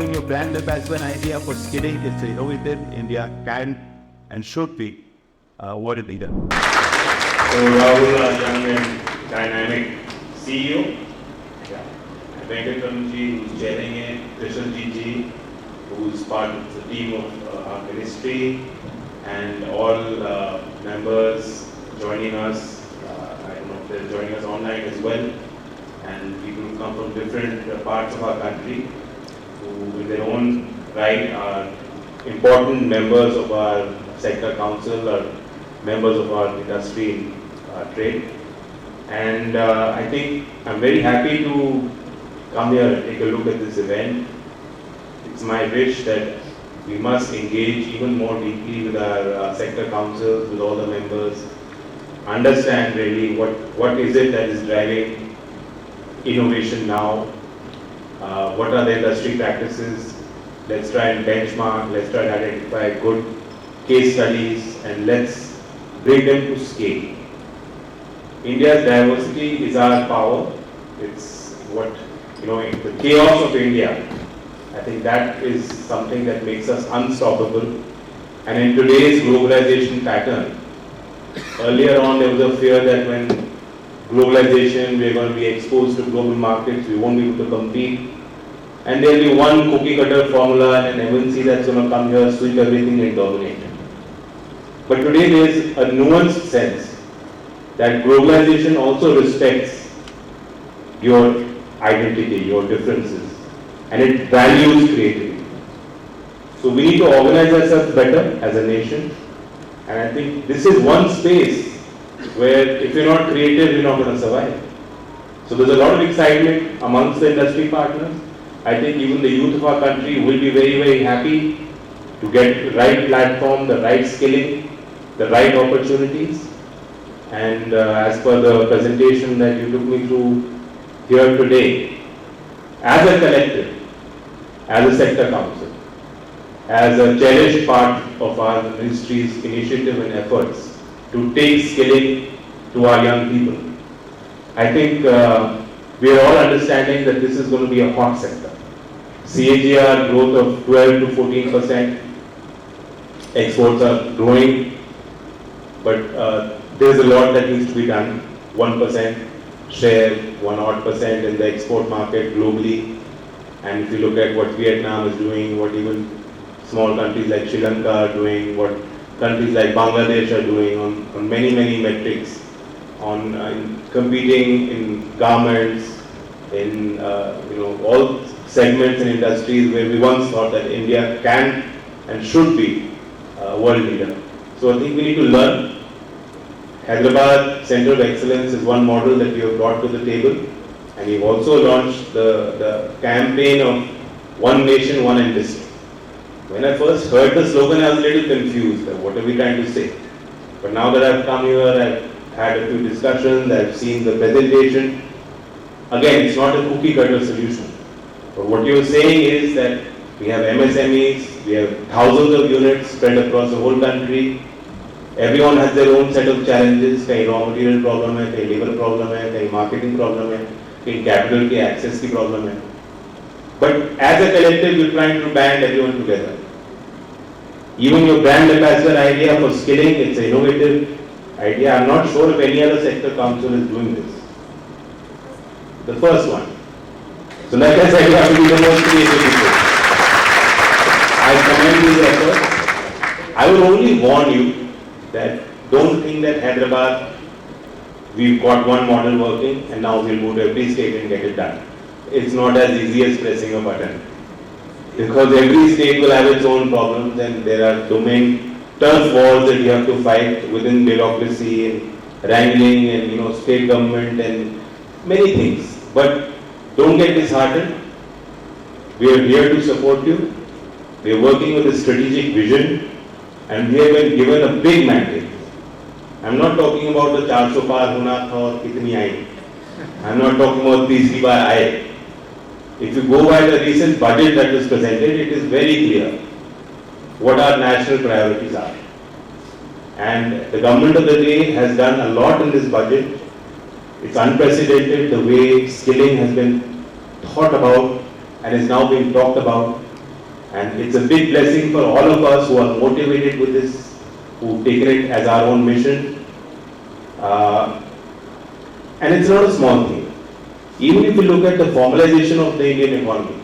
Even your brand ambassador idea for skilling is innovative. India can and should be a world leader. So Rahul, a young and dynamic CEO. Yeah. Venkatramji, who's chairing it. Krishanji ji, who's part of the team of our ministry, and all members joining us. I don't know if they're joining us online as well, and people who come from different parts of our country, who in their own right are important members of our sector council or members of our industry trade. And I think I'm very happy to come here and take a look at this event. It's my wish that we must engage even more deeply with our sector councils, with all the members, understand really what is it that is driving innovation now, what are the industry practices. Let's try and benchmark, let's try to identify good case studies, and let's bring them to scale. India's diversity is our power. It's what, the chaos of India, I think that is something that makes us unstoppable. And in today's globalization pattern, earlier on there was a fear that when globalization, we're going to be exposed to global markets, we won't be able to compete. And there'll be one cookie cutter formula and an MNC that's going to come here, sweep everything and dominate. But today there's a nuanced sense that globalization also respects your identity, your differences, and it values creativity. So we need to organize ourselves better as a nation, and I think this is one space where if you're not creative, you're not going to survive. So there's a lot of excitement amongst the industry partners. I think even the youth of our country will be very, very happy to get the right platform, the right skilling, the right opportunities. And as per the presentation that you took me through here today, as a collective, as a sector council, as a cherished part of our ministry's initiative and efforts to take skilling to our young people, I think we are all understanding that this is going to be a hot sector. CAGR growth of 12 to 14%, exports are growing, but there's a lot that needs to be done. 1% share, 1% in the export market globally. And if you look at what Vietnam is doing, what even small countries like Sri Lanka are doing, what countries like Bangladesh are doing on many, many metrics, on competing in garments, in all segments and industries where we once thought that India can and should be a world leader. So I think we need to learn. Hyderabad Centre of Excellence is one model that we have brought to the table, and we've also launched the campaign of One Nation, One Industry. When I first heard the slogan, I was a little confused. What are we trying to say? But now that I've come here, I've had a few discussions, I've seen the presentation. Again, it's not a cookie cutter solution. But what you're saying is that we have MSMEs, we have thousands of units spread across the whole country. Everyone has their own set of challenges. कहीं raw material problem है, कहीं labor problem है, कहीं marketing problem है, कहीं capital की access की problem है. But as a collective, we're trying to band everyone together. Even your brand ambassador idea for skilling, it's an innovative idea. I'm not sure if any other sector council is doing this. The first one. So like I said, you have to be the most creative people. I commend this effort. I will only warn you that don't think that Hyderabad, we've got one model working and now we'll go to every state and get it done. It's not as easy as pressing a button. Because every state will have its own problems, and there are domain turf wars that you have to fight within bureaucracy and wrangling and state government and many things. But don't get disheartened. We are here to support you. We are working with a strategic vision, and we have been given a big mandate. I'm not talking about the 400 par hona tha aur kitni aayi. I'm not talking about तीसरी बार आए. If you go by the recent budget that was presented, it is very clear what our national priorities are. And the government of the day has done a lot in this budget. It's unprecedented the way skilling has been thought about and is now being talked about. And it's a big blessing for all of us who are motivated with this, who've taken it as our own mission. And it's not a small thing. Even if you look at the formalization of the Indian economy,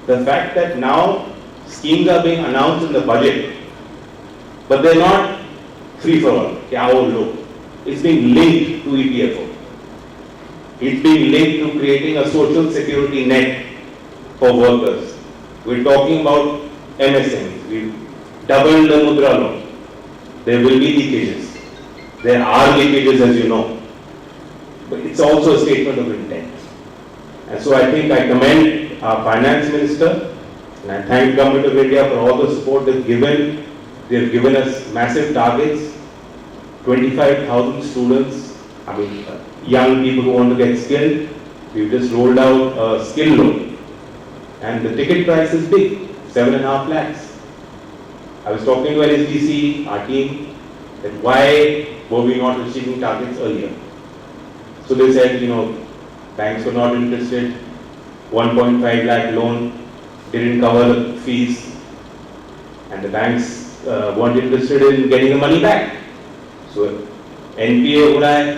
the fact that now schemes are being announced in the budget, but they're not free for all. It's being linked to EPFO. It's being linked to creating a social security net for workers. We're talking about MSMEs. We've doubled the Mudra loan. There will be leakages. There are leakages, as you know. But it's also a statement of intent. And so I think I commend our Finance Minister and I thank the Government of India for all the support they've given. They've given us massive targets, 25,000 students, young people who want to get skilled. We've just rolled out a skill loan. And the ticket price is big, 7.5 lakhs. I was talking to NSDC, our team, that why were we not achieving targets earlier? So they said, banks were not interested, 1.5 lakh loan didn't cover the fees, and the banks weren't interested in getting the money back. So NPA हो रहा है,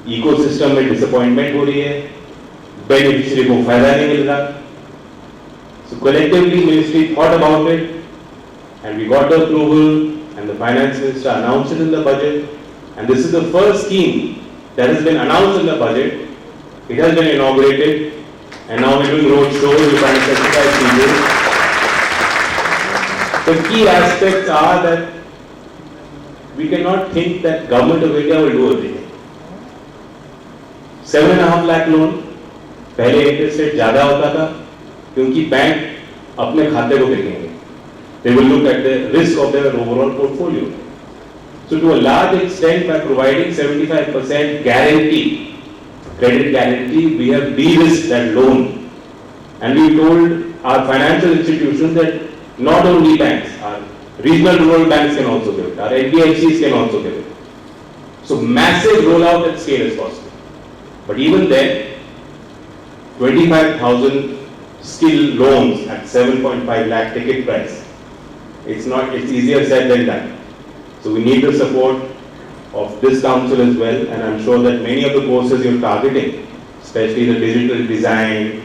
ecosystem में disappointment हो रही है, beneficiary को फायदा नहीं मिल रहा. So collectively, ministry thought about it, and we got the approval, and the finance minister announced it in the budget. And this is the first scheme that has been announced in the budget. It has been inaugurated, and now we're doing road shows. We're trying to sensitize people. The key aspects are that we cannot think that Government of India will do everything. 7.5 lakh loan, पहले interest rate ज्यादा होता था क्योंकि bank अपने खाते को देखेंगे. They will look at the risk of their overall portfolio. So to a large extent, by providing 75% guarantee, credit guarantee, we have de-risked that loan. And we told our financial institutions that not only banks, our regional rural banks can also give it, our NBFCs can also give it. So massive rollout at scale is possible. But even then, 25,000 skill loans at 7.5 lakh ticket price, it's easier said than done. So we need the support of this council as well, and I'm sure that many of the courses you're targeting, especially the digital design,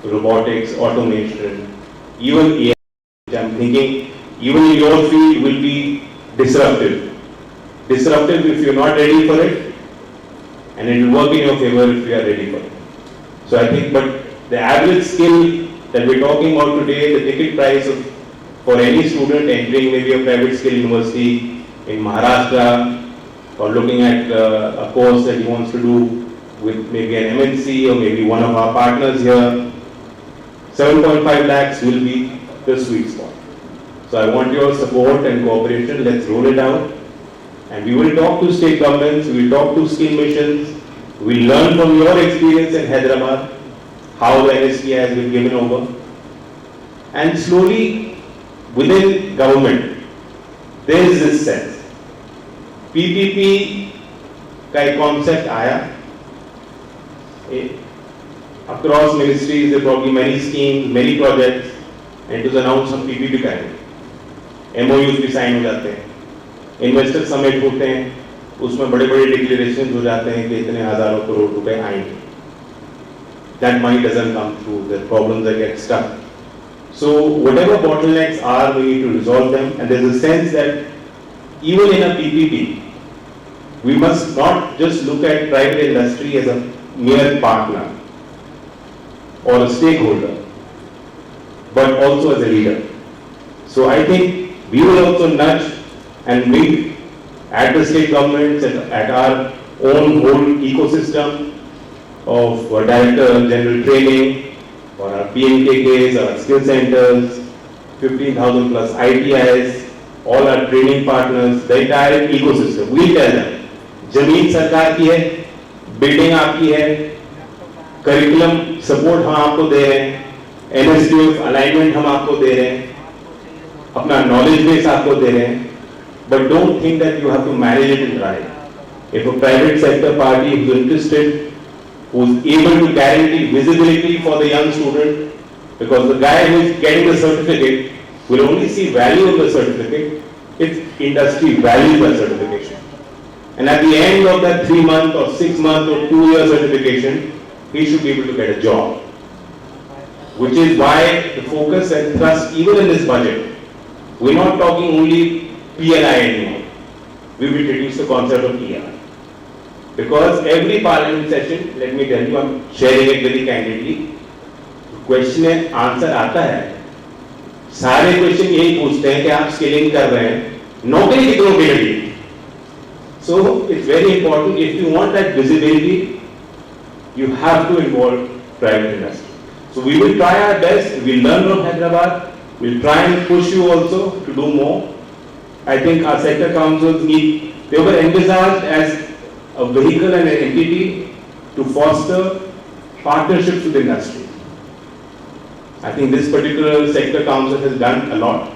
robotics, automation, even AI, which I'm thinking even in your field will be disruptive. Disruptive if you're not ready for it, and it will work in your favor if you are ready for it. So I think, but the average skill that we're talking about today, the ticket price for any student entering maybe a private skill university in Maharashtra or looking at a course that he wants to do with maybe an MNC or maybe one of our partners here, 7.5 lakhs will be the sweet spot. So I want your support and cooperation. Let's roll it out. And we will talk to state governments, we will talk to skill missions, we will learn from your experience in Hyderabad, how the NST has been given over. And slowly, within government, there is this sense. PPP का एक concept आया. Across ministries, there are probably many schemes, many projects, and it was announced some PPP करेंगे. MOUs भी sign हो जाते हैं. Investor summit होते हैं, उसमें बड़े बड़े डिक्लेरेशन हो जाते हैं कि इतने हजारों करोड़ रुपए आएंगे. That money doesn't come through, the problems that get stuck. So whatever bottlenecks are, we need to resolve them, and there's a sense that even in a PPP, we must not just look at private industry as a mere partner or a stakeholder, but also as a leader. So I think we will also nudge and meet at the state governments, at our own whole ecosystem of director general training, or our PMKKs, our skill centers, 15,000 plus ITIs, all our training partners, the entire ecosystem. We tell them, जमीन सरकार की है, building आपकी है, curriculum support हम आपको दे रहे हैं, NSDF अलाइनमेंट हम आपको दे रहे हैं, अपना नॉलेज बेस आपको दे रहे हैं. But don't think that you have to manage it and run it. If a private sector party is interested, who is able to guarantee visibility for the young student, Because the guy who is getting the certificate will only see value of the certificate if industry values the certification. And at the end of that 3 month or 6 month or 2 year certification, he should be able to get a job. Which is why the focus and thrust even in this budget, we're not talking only PLI anymore. We've introduced the concept of PLI. Because every parliament session, let me tell you, I'm sharing it very candidly, question and answer आता है, सारे question यही पूछते हैं कि आप skilling कर रहे हैं, नौकरी कितनों के लिए? So it's very important, if you want that visibility, you have to involve private industry. So we will try our best, we'll learn from Hyderabad, we'll try and push you also to do more. I think our sector councils they were envisaged as a vehicle and an entity to foster partnerships with industry. I think this particular sector council has done a lot.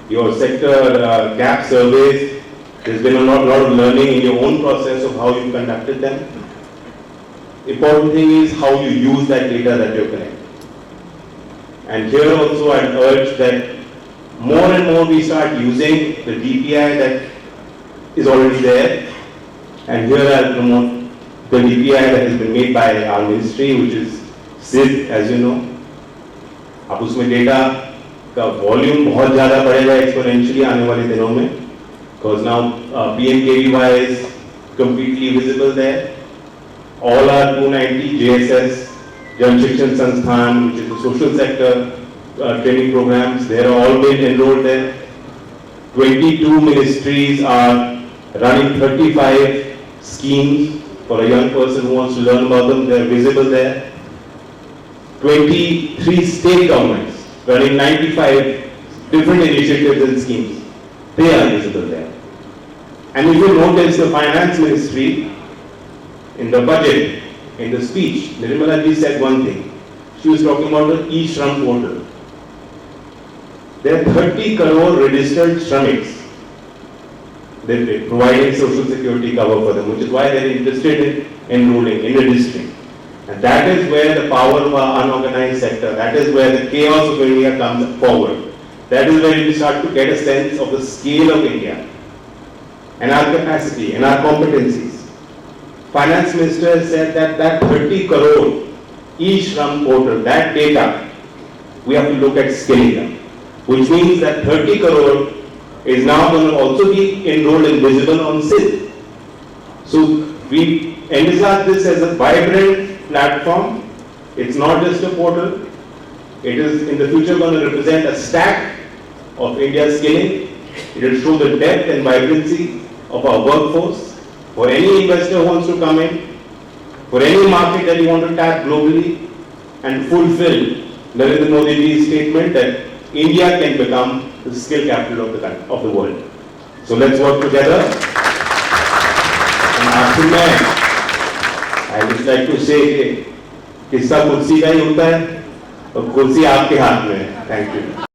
Your sector gap surveys, there's been a lot of learning in your own process of how you conducted them. Important thing is how you use that data that you're collecting. And here also I'd urge that more and more we start using the DPI that is already there. And here I'll promote the DPI that has been made by our ministry, which is SID, as you know. अब उसमें data का volume बहुत ज़्यादा बढ़ेगा exponentially आने वाले दिनों में, because now PMKVY is completely visible there. All our 290 JSS, Jan Shikshan Sansthan, which is the social sector training programs, they are all been enrolled there. 22 ministries are running 35 schemes for a young person who wants to learn about them. They are visible there. 23 state governments running 95 different initiatives and schemes. They are visible there. And if you notice the finance ministry in the budget, in the speech, Nirmala ji said one thing. She was talking about the e-Shram portal. There are 30 crore registered Shramiks. They're providing social security cover for them, which is why they're interested in enrolling in registering. And that is where the power of our unorganized sector, that is where the chaos of India comes forward. That is where we start to get a sense of the scale of India and our capacity and our competencies. Finance Minister has said that 30 crore e-Shram portal, that data, we have to look at scaling them. Which means that 30 crore is now going to also be enrolled and visible on SID. So we envisage this as a vibrant platform. It's not just a portal. It is in the future going to represent a stack of India's skilling. It will show the depth and vibrancy of our workforce. For any investor who wants to come in, for any market that you want to tap globally and fulfill Narendra Modi ji's statement that India can become the skill capital of the world. So let's work together. And after that, I would like to say कि किस्सा कुर्सी का ही होता है और कुर्सी आपके हाथ में है. Thank you.